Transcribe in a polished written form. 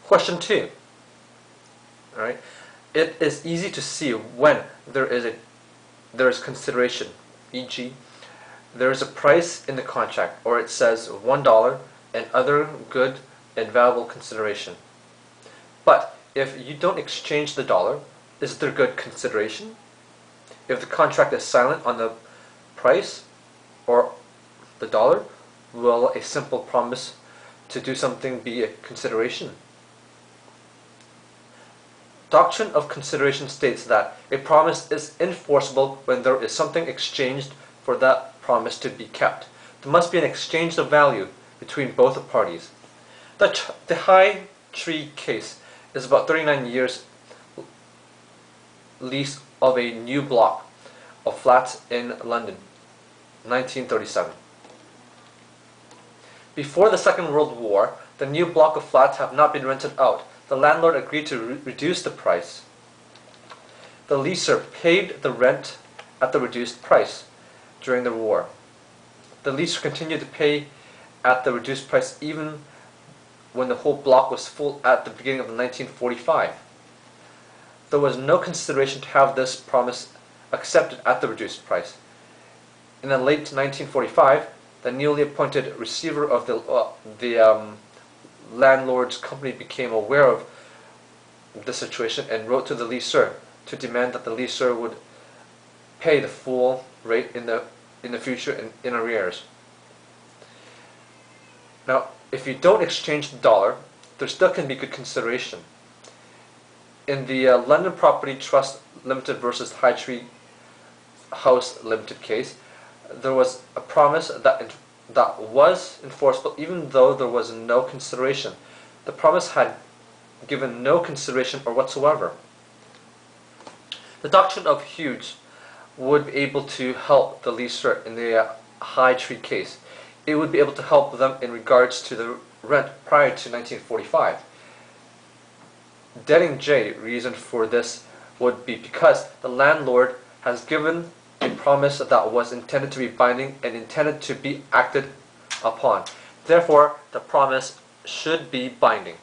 Question 2. Alright. It is easy to see when there is consideration, e.g., there is a price in the contract, or it says $1 and other good and valuable consideration. But if you don't exchange the dollar, is there good consideration? If the contract is silent on the price or the dollar, will a simple promise to do something be a consideration? Doctrine of consideration states that a promise is enforceable when there is something exchanged for that promise to be kept. There must be an exchange of value between both parties. The High Tree case is about 39 years lease of a new block of flats in London, 1937. Before the Second World War, the new block of flats have not been rented out. The landlord agreed to reduce the price. The leaser paid the rent at the reduced price during the war. The leaser continued to pay at the reduced price even when the whole block was full at the beginning of 1945. There was no consideration to have this promise accepted at the reduced price. In the late 1945, the newly appointed receiver of the landlord's company became aware of the situation and wrote to the leaser to demand that the leaser would pay the full rate in the future in arrears. Now, if you don't exchange the dollar, there still can be good consideration. In the London Property Trust Limited versus High Tree House Limited case, there was a promise that was enforceable even though there was no consideration. The promise had given no consideration or whatsoever. The doctrine of Hughes would be able to help the leaser in the High Tree case. It would be able to help them in regards to the rent prior to 1945. Denning J. reason for this would be because the landlord has given a promise that was intended to be binding and intended to be acted upon. Therefore, the promise should be binding.